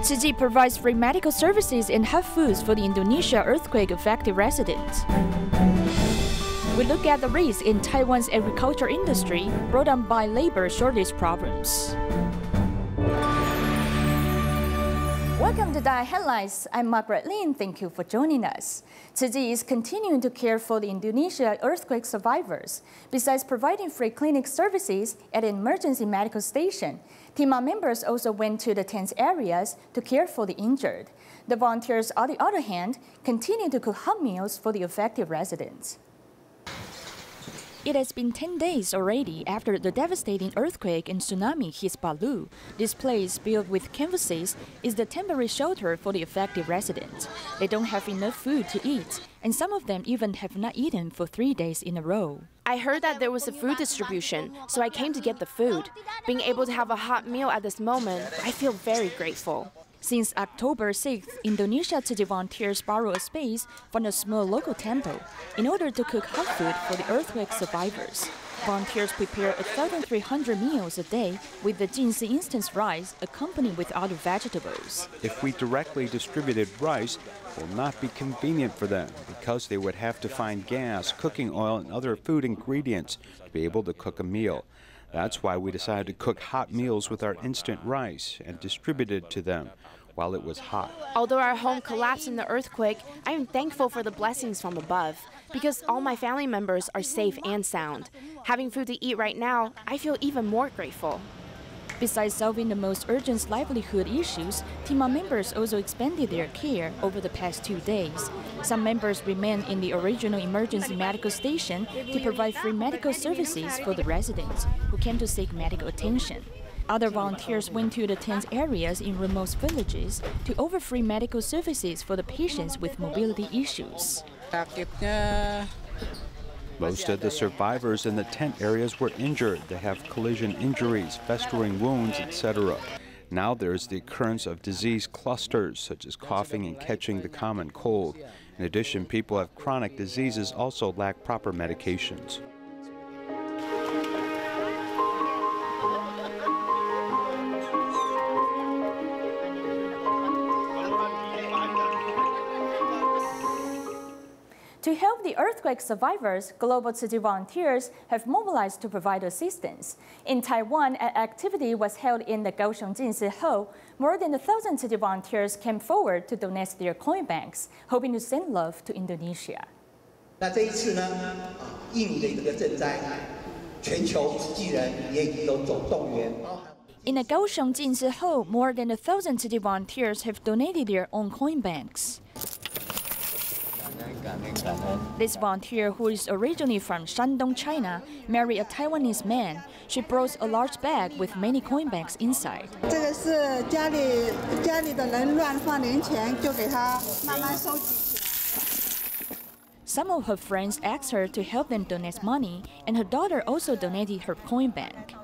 Tzu Chi provides free medical services and hot foods for the Indonesia earthquake affected residents. We look at the risks in Taiwan's agriculture industry brought on by labor shortage problems. Welcome to DaAi Headlines. I'm Margaret Lin. Thank you for joining us. Tzu Chi is continuing to care for the Indonesia earthquake survivors. Besides providing free clinic services at an emergency medical station, team members also went to the tense areas to care for the injured. The volunteers, on the other hand, continue to cook hot meals for the affected residents. It has been 10 days already after the devastating earthquake and tsunami hit Palu. This place, built with canvases, is the temporary shelter for the affected residents. They don't have enough food to eat, and some of them even have not eaten for 3 days in a row. I heard that there was a food distribution, so I came to get the food. Being able to have a hot meal at this moment, I feel very grateful. Since October 6th, Indonesia Tzu Chi volunteers borrow a space from a small local temple in order to cook hot food for the earthquake survivors. Volunteers prepare 1,300 meals a day with the Jinsi instant rice accompanied with other vegetables. If we directly distributed rice, it will not be convenient for them because they would have to find gas, cooking oil, and other food ingredients to be able to cook a meal. That's why we decided to cook hot meals with our instant rice and distribute it to them while it was hot. Although our home collapsed in the earthquake, I am thankful for the blessings from above because all my family members are safe and sound. Having food to eat right now, I feel even more grateful. Besides solving the most urgent livelihood issues, team members also expanded their care over the past 2 days. Some members remained in the original emergency medical station to provide free medical services for the residents who came to seek medical attention. Other volunteers went to the tense areas in remote villages to offer free medical services for the patients with mobility issues. Most of the survivors in the tent areas were injured. They have collision injuries, festering wounds, etc. Now there is the occurrence of disease clusters, such as coughing and catching the common cold. In addition, people have chronic diseases also lack proper medications. To help the earthquake survivors, global Tzu Chi volunteers have mobilized to provide assistance. In Taiwan, an activity was held in the Kaohsiung Jinsi Hall. More than 1,000 Tzu Chi volunteers came forward to donate their coin banks, hoping to send love to Indonesia. 那这一次呢，印尼的这个震灾，全球慈济人也已经都总动员。 In the Kaohsiung Jinsi Hall, more than 1,000 Tzu Chi volunteers have donated their own coin banks. This volunteer, who is originally from Shandong, China, married a Taiwanese man. She brought a large bag with many coin banks inside. 这个是家里的人乱放零钱，就给他慢慢收集起来。 Some of her friends asked her to help them donate money, and her daughter also donated her coin bank.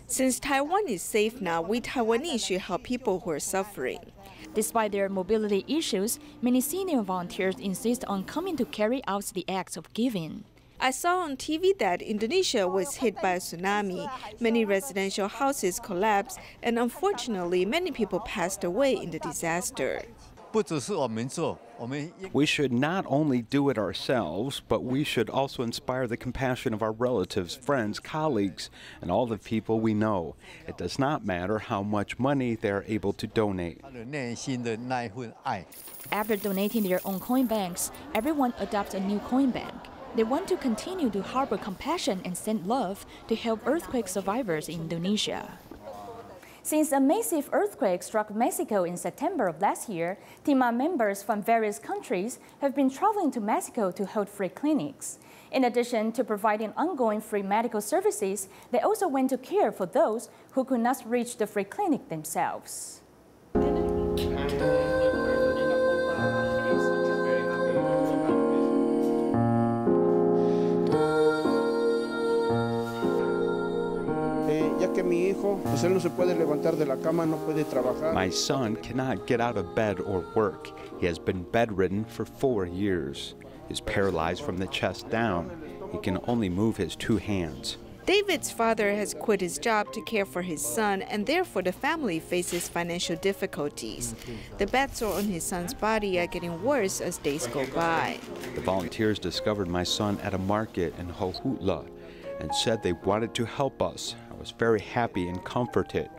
Since Taiwan is safe now, we Taiwanese should help people who are suffering. Despite their mobility issues, many senior volunteers insist on coming to carry out the acts of giving. I saw on TV that Indonesia was hit by a tsunami. Many residential houses collapsed, and unfortunately, many people passed away in the disaster. We should not only do it ourselves, but we should also inspire the compassion of our relatives, friends, colleagues, and all the people we know. It does not matter how much money they are able to donate. After donating their own coin banks, everyone adopts a new coin bank. They want to continue to harbor compassion and send love to help earthquake survivors in Indonesia. Since a massive earthquake struck Mexico in September of last year, team members from various countries have been traveling to Mexico to hold free clinics. In addition to providing ongoing free medical services, they also went to care for those who could not reach the free clinic themselves. My son cannot get out of bed or work. He has been bedridden for 4 years. He is paralyzed from the chest down. He can only move his 2 hands. David's father has quit his job to care for his son, and therefore the family faces financial difficulties. The bad sore on his son's body are getting worse as days go by. The volunteers discovered my son at a market in Hohutla and said they wanted to help us. I was very happy and comforted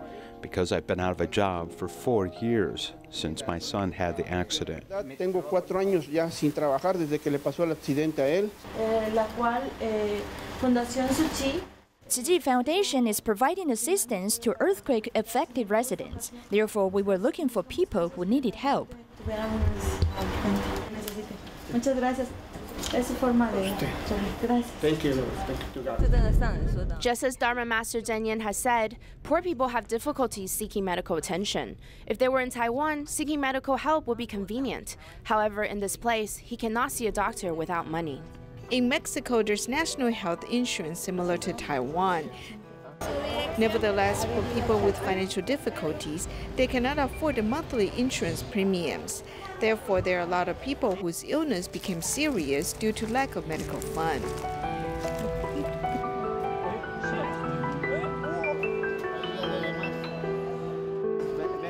because I've been out of a job for 4 years since my son had the accident. Tengo 4 años ya sin trabajar desde que le pasó el accidente a él. La cual Fundación Tzu Chi. Tzu Chi Foundation is providing assistance to earthquake-affected residents. Therefore, we were looking for people who needed help. Muchas gracias. Es su forma de. Thank you. Just as Dharma Master Zhenyan has said, poor people have difficulties seeking medical attention. If they were in Taiwan, seeking medical help would be convenient. However, in this place, he cannot see a doctor without money. In Mexico, there's national health insurance similar to Taiwan. Nevertheless, for people with financial difficulties, they cannot afford the monthly insurance premiums. Therefore, there are a lot of people whose illness became serious due to lack of medical funds.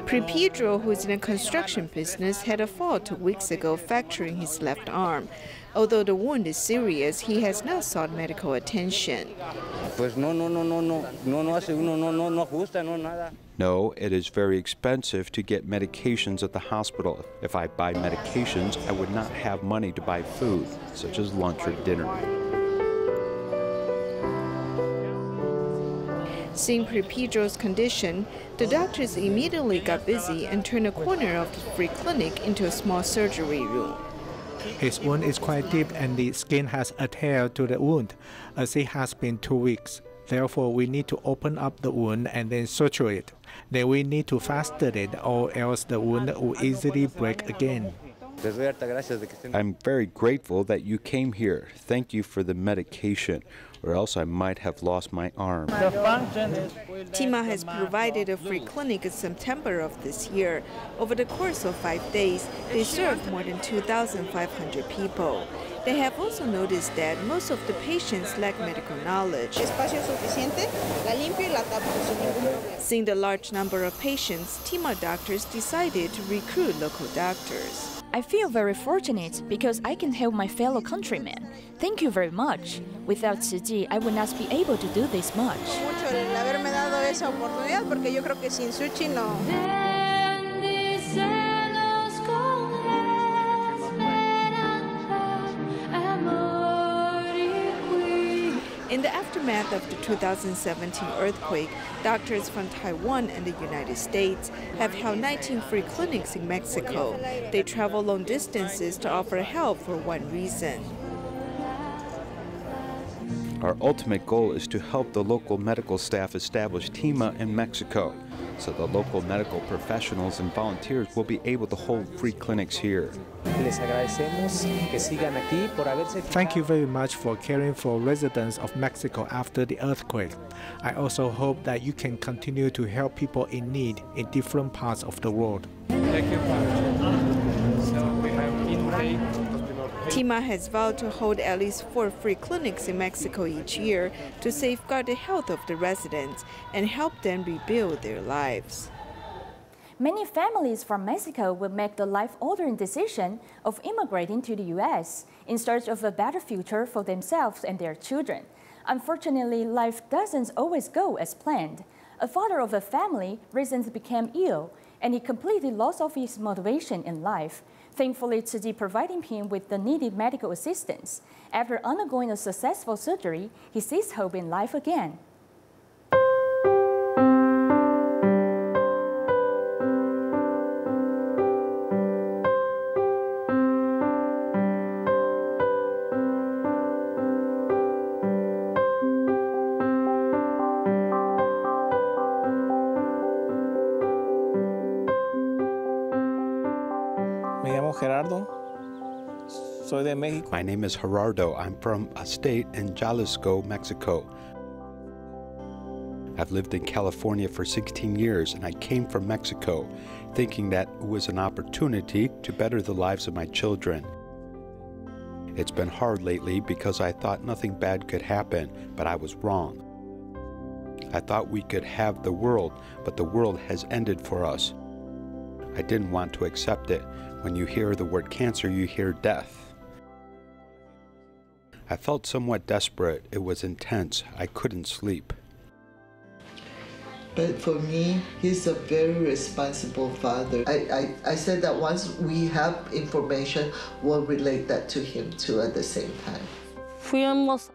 Pedro, who's in a construction business, had a fall 2 weeks ago, fracturing his left arm. Although the wound is serious, he has not sought medical attention. No, it is very expensive to get medications at the hospital. If I buy medications, I would not have money to buy food, such as lunch or dinner. Seeing Pedro's condition, the doctors immediately got busy and turned a corner of the free clinic into a small surgery room. His wound is quite deep and the skin has adhered to the wound, as it has been 2 weeks. Therefore, we need to open up the wound and then suture it. Then we need to faster it, or else the wound will easily break again. I'm very grateful that you came here. Thank you for the medication, or else I might have lost my arm. Tima has provided a free clinic in September of this year. Over the course of 5 days, they served more than 2,500 people. They have also noticed that most of the patients lack medical knowledge. Seeing the large number of patients, Tima doctors decided to recruit local doctors. I feel very fortunate because I can help my fellow countrymen. Thank you very much. Without Tzu Chi, I would not be able to do this much. In the aftermath of the 2017 earthquake, doctors from Taiwan and the United States have held 19 free clinics in Mexico. They travel long distances to offer help for one reason. Our ultimate goal is to help the local medical staff establish TIMA in Mexico, so the local medical professionals and volunteers will be able to hold free clinics here. Thank you very much for caring for residents of Mexico after the earthquake. I also hope that you can continue to help people in need in different parts of the world. Tima has vowed to hold at least 4 free clinics in Mexico each year to safeguard the health of the residents and help them rebuild their lives. Many families from Mexico will make the life-altering decision of immigrating to the U.S. in search of a better future for themselves and their children. Unfortunately, life doesn't always go as planned. A father of a family recently became ill, and he completely lost all his motivation in life. Thankfully, Tzu Chi provided him with the needed medical assistance. After undergoing a successful surgery, he sees hope in life again. My name is Gerardo. I'm from a state in Jalisco, Mexico. I've lived in California for 16 years, and I came from Mexico thinking that it was an opportunity to better the lives of my children. It's been hard lately because I thought nothing bad could happen, but I was wrong. I thought we could have the world, but the world has ended for us. I didn't want to accept it. When you hear the word cancer, you hear death. I felt somewhat desperate. It was intense. I couldn't sleep. But for me, he's a very responsible father. I said that once we have information, we'll relate that to him too at the same time.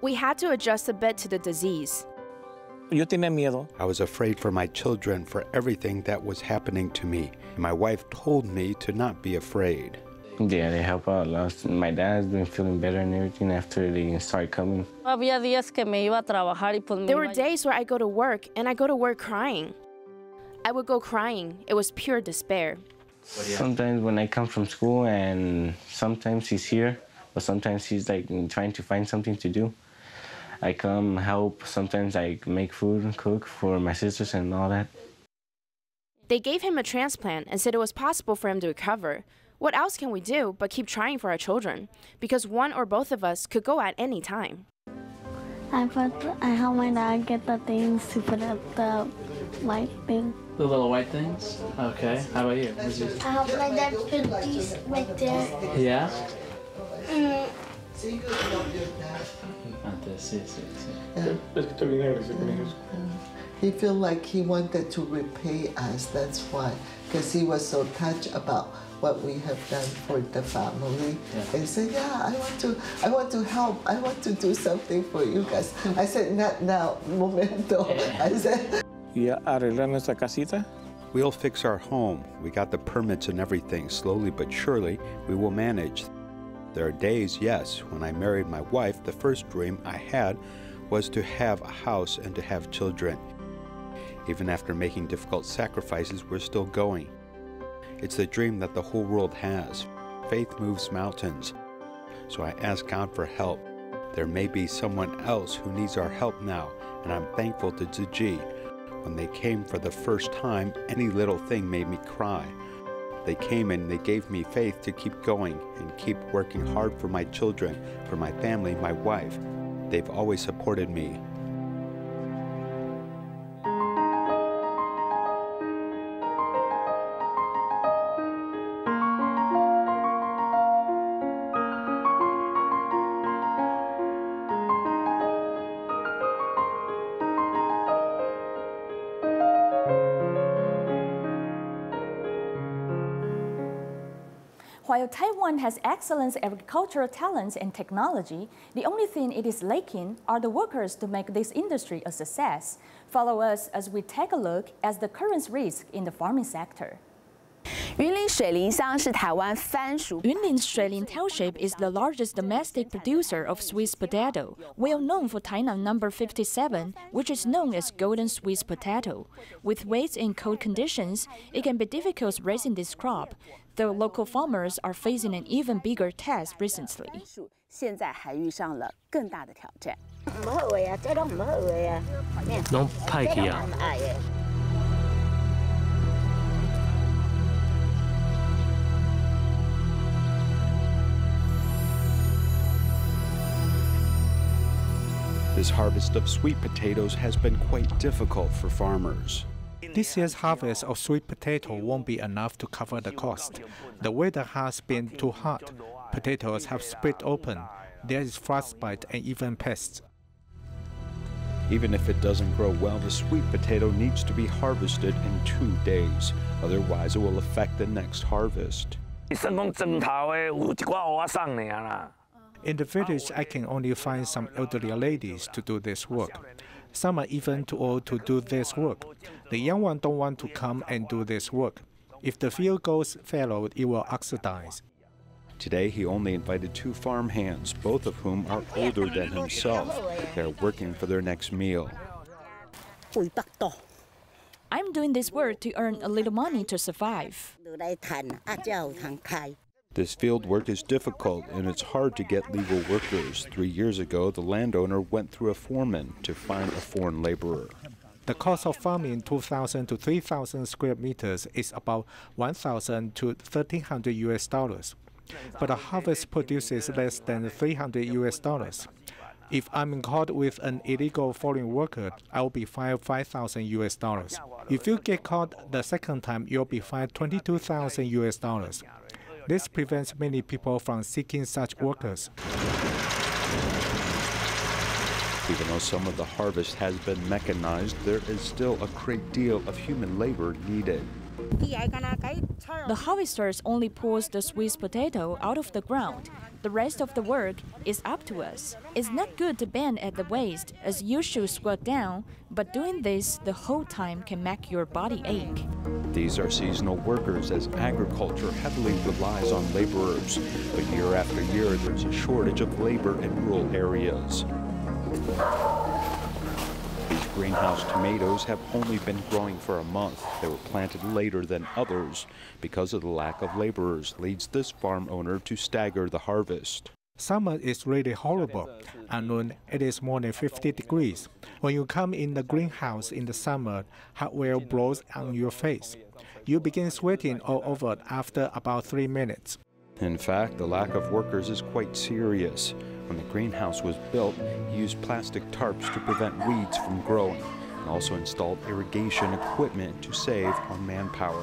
We had to adjust a bit to the disease. I was afraid for my children, for everything that was happening to me. My wife told me to not be afraid. Yeah, they help out a lot. My dad's been feeling better and everything after they started coming. There were days where I go to work and I go to work crying. I would go crying. It was pure despair. Sometimes when I come from school and sometimes he's here, but sometimes he's like trying to find something to do. I come help. Sometimes I make food and cook for my sisters and all that. They gave him a transplant and said it was possible for him to recover. What else can we do but keep trying for our children? Because one or both of us could go at any time. I help my dad get the things to put up the white thing. The little white things? Okay. How about you? I help my dad put these right there. Yeah? He felt like he wanted to repay us, that's why. Because he was so touched about what we have done for the family. Yeah. And he said, yeah, I want to help. I want to do something for you guys. I said, not now, momento. I said, We'll fix our home. We got the permits and everything. Slowly but surely, we will manage. There are days, yes, when I married my wife, the first dream I had was to have a house and to have children. Even after making difficult sacrifices, we're still going. It's the dream that the whole world has. Faith moves mountains. So I ask God for help. There may be someone else who needs our help now, and I'm thankful to Tzu Chi. When they came for the first time, any little thing made me cry. They came and they gave me faith to keep going and keep working hard for my children, for my family, my wife. They've always supported me. While Taiwan has excellent agricultural talents and technology, the only thing it is lacking are the workers to make this industry a success. Follow us as we take a look at the current risk in the farming sector. Yunlin Shuilin Township is the largest domestic producer of Swiss potato, well known for Tainan number 57, which is known as golden Swiss potato. With weights in cold conditions, it can be difficult raising this crop, though local farmers are facing an even bigger test recently. This harvest of sweet potatoes has been quite difficult for farmers. This year's harvest of sweet potato won't be enough to cover the cost. The weather has been too hot. Potatoes have split open. There is frostbite and even pests. Even if it doesn't grow well, the sweet potato needs to be harvested in 2 days. Otherwise, it will affect the next harvest. In the village, I can only find some elderly ladies to do this work. Some are even too old to do this work. The young ones don't want to come and do this work. If the field goes fallow, it will oxidize. Today, he only invited 2 farm hands, both of whom are older than himself. They're working for their next meal. I'm doing this work to earn a little money to survive. This field work is difficult, and it's hard to get legal workers. 3 years ago, the landowner went through a foreman to find a foreign laborer. The cost of farming 2,000 to 3,000 square meters is about $1,000 to $1,300 US. But a harvest produces less than $300 US. If I'm caught with an illegal foreign worker, I'll be fined $5,000. If you get caught the second time, you'll be fined $22,000. This prevents many people from seeking such workers. Even though some of the harvest has been mechanized, there is still a great deal of human labor needed. The harvesters only pulls the sweet potato out of the ground. The rest of the work is up to us. It's not good to bend at the waist, as you should squat down, but doing this the whole time can make your body ache. These are seasonal workers, as agriculture heavily relies on laborers. But year after year, there's a shortage of labor in rural areas. These greenhouse tomatoes have only been growing for a month. They were planted later than others. Because of the lack of laborers, leads this farm owner to stagger the harvest. Summer is really horrible. At noon, it is more than 50 degrees. When you come in the greenhouse in the summer, hot air blows on your face. You begin sweating all over after about 3 minutes. In fact, the lack of workers is quite serious. When the greenhouse was built, he used plastic tarps to prevent weeds from growing, and also installed irrigation equipment to save on manpower.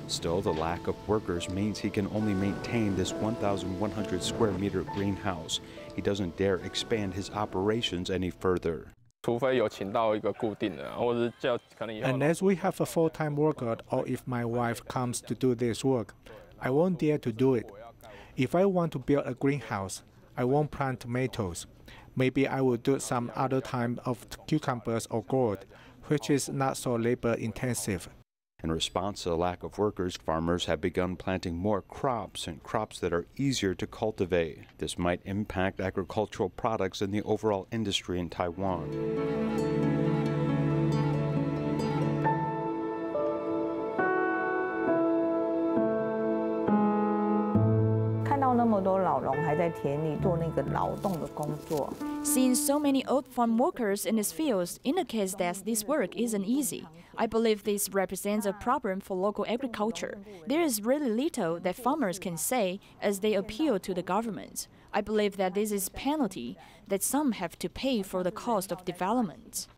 Still, the lack of workers means he can only maintain this 1,100 square meter greenhouse. He doesn't dare expand his operations any further. Unless we have a full-time worker, or if my wife comes to do this work, I won't dare to do it. If I want to build a greenhouse, I won't plant tomatoes. Maybe I will do some other type of cucumbers or gourd, which is not so labor-intensive. In response to the lack of workers, farmers have begun planting more crops and crops that are easier to cultivate. This might impact agricultural products and the overall industry in Taiwan. 那么多老农还在田里做那个劳动的工作。 Seeing so many old farm workers in these fields indicates that this work isn't easy. I believe this represents a problem for local agriculture. There is really little that farmers can say as they appeal to the government. I believe that this is a penalty that some have to pay for the cost of development.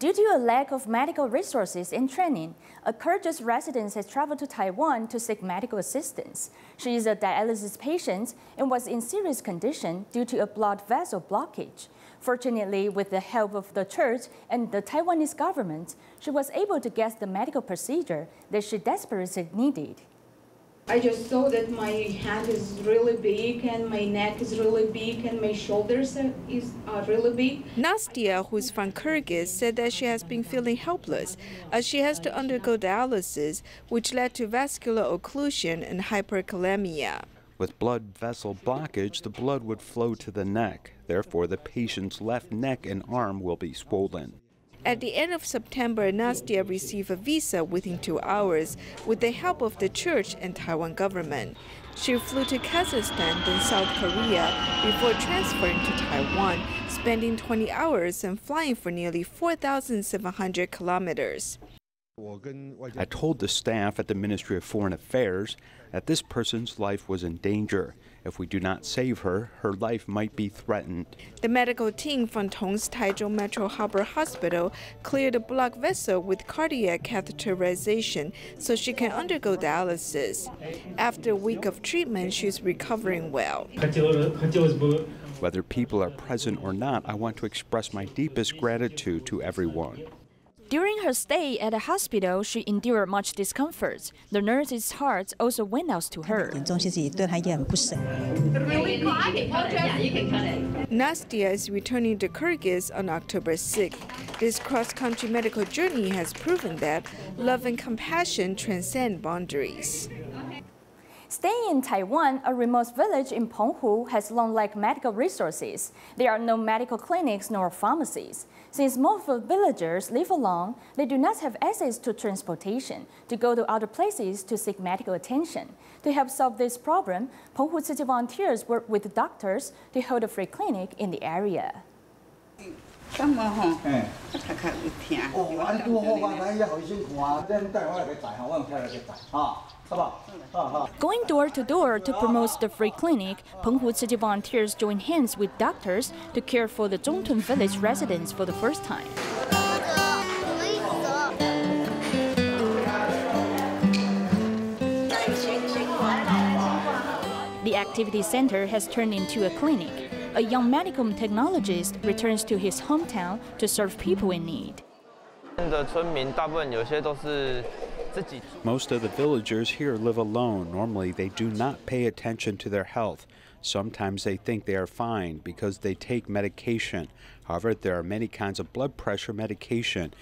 Due to a lack of medical resources and training, a Kyrgyz resident has traveled to Taiwan to seek medical assistance. She is a dialysis patient and was in serious condition due to a blood vessel blockage. Fortunately, with the help of the church and the Taiwanese government, she was able to get the medical procedure that she desperately needed. I just saw that my hand is really big and my neck is really big and my shoulders are really big. Nastya, who's from Kyrgyz, said that she has been feeling helpless as she has to undergo dialysis, which led to vascular occlusion and hyperkalemia. With blood vessel blockage, the blood would flow to the neck. Therefore, the patient's left neck and arm will be swollen. At the end of September, Nastya received a visa within 2 hours with the help of the church and Taiwan government. She flew to Kazakhstan, then South Korea, before transferring to Taiwan, spending 20 hours and flying for nearly 4,700 kilometers. I told the staff at the Ministry of Foreign Affairs that this person's life was in danger. If we do not save her, her life might be threatened. The medical team from Tong's Taichung Metro Harbor Hospital cleared a blocked vessel with cardiac catheterization so she can undergo dialysis. After a week of treatment, she's recovering well. Whether people are present or not, I want to express my deepest gratitude to everyone. During her stay at the hospital, she endured much discomfort. The nurse's heart also went out to her. Nastya is returning to Kyrgyz on October 6th. This cross-country medical journey has proven that love and compassion transcend boundaries. Staying in Taiwan, a remote village in Penghu has long lacked medical resources. There are no medical clinics nor pharmacies. Since most of the villagers live alone, they do not have access to transportation to go to other places to seek medical attention. To help solve this problem, Penghu Tzu Chi volunteers work with doctors to hold a free clinic in the area. 咁啊吼，较有听。哦，安拄好吧，咱也好辛苦啊，咱带我来个载吼，我用车来个载，哈，好不好？Going door to door to promote the free clinic, Penghu Tzu Chi volunteers join hands with doctors to care for the Zhongtun village residents for the first time. The activity center has turned into a clinic. A young medical technologist returns to his hometown to serve people in need. Most of the villagers here live alone. Normally, they do not pay attention to their health. Sometimes they think they are fine because they take medication. However, there are many kinds of blood pressure medication.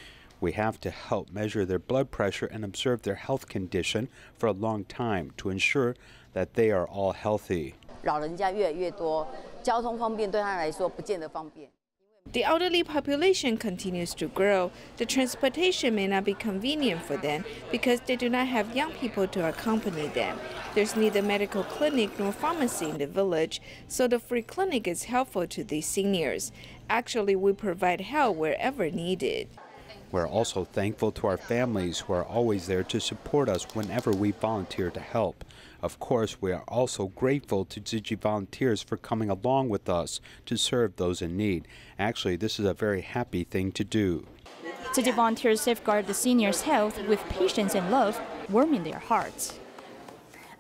We have to help measure their blood pressure and observe their health condition for a long time to ensure that they are all healthy. The elderly population continues to grow. The transportation may not be convenient for them because they do not have young people to accompany them. There's neither medical clinic nor pharmacy in the village, so the free clinic is helpful to these seniors. Actually, we provide help wherever needed. We're also thankful to our families who are always there to support us whenever we volunteer to help. Of course, we are also grateful to Tzu Chi volunteers for coming along with us to serve those in need. Actually, this is a very happy thing to do. Tzu Chi volunteers safeguard the seniors' health with patience and love, warming their hearts.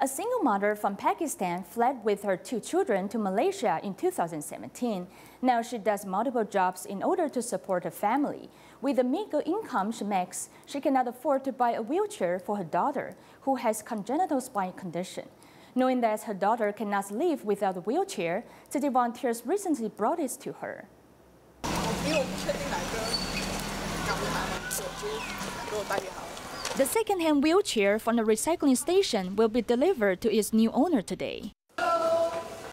A single mother from Pakistan fled with her 2 children to Malaysia in 2017. Now she does multiple jobs in order to support her family. With the meager income she makes, she cannot afford to buy a wheelchair for her daughter, who has congenital spine condition. Knowing that her daughter cannot live without a wheelchair, Tzu Chi volunteers recently brought it to her. The second-hand wheelchair from the recycling station will be delivered to its new owner today.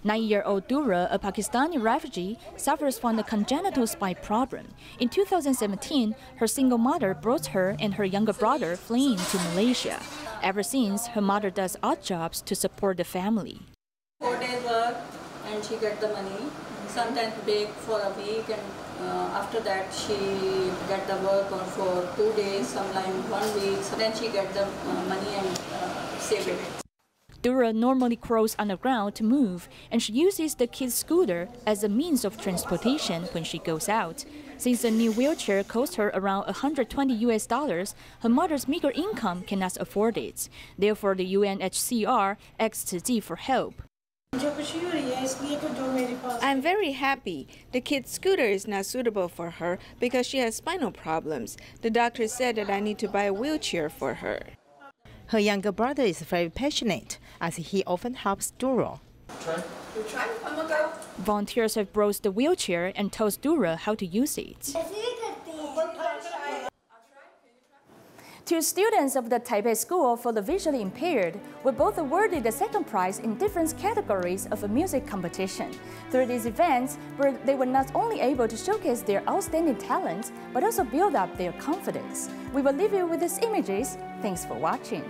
9-year-old Dura, a Pakistani refugee, suffers from a congenital spine problem. In 2017, her single mother brought her and her younger brother fleeing to Malaysia. Ever since, her mother does odd jobs to support the family. 4 days work and she gets the money. Sometimes bake for a week and after that she get the work for 2 days, sometimes 1 week. So then she get the money and save it. Dura normally crawls on the ground to move, and she uses the kid's scooter as a means of transportation when she goes out. Since the new wheelchair cost her around $120, her mother's meager income cannot afford it. Therefore, the UNHCR asks Tzu Chi for help. I'm very happy. The kid's scooter is not suitable for her because she has spinal problems. The doctor said that I need to buy a wheelchair for her. Her younger brother is very passionate, as he often helps Dura. Volunteers have brought the wheelchair and told Dura how to use it. 2 students of the Taipei School for the Visually Impaired were both awarded the second prize in different categories of a music competition. Through these events, they were not only able to showcase their outstanding talents, but also build up their confidence. We will leave you with these images. Thanks for watching.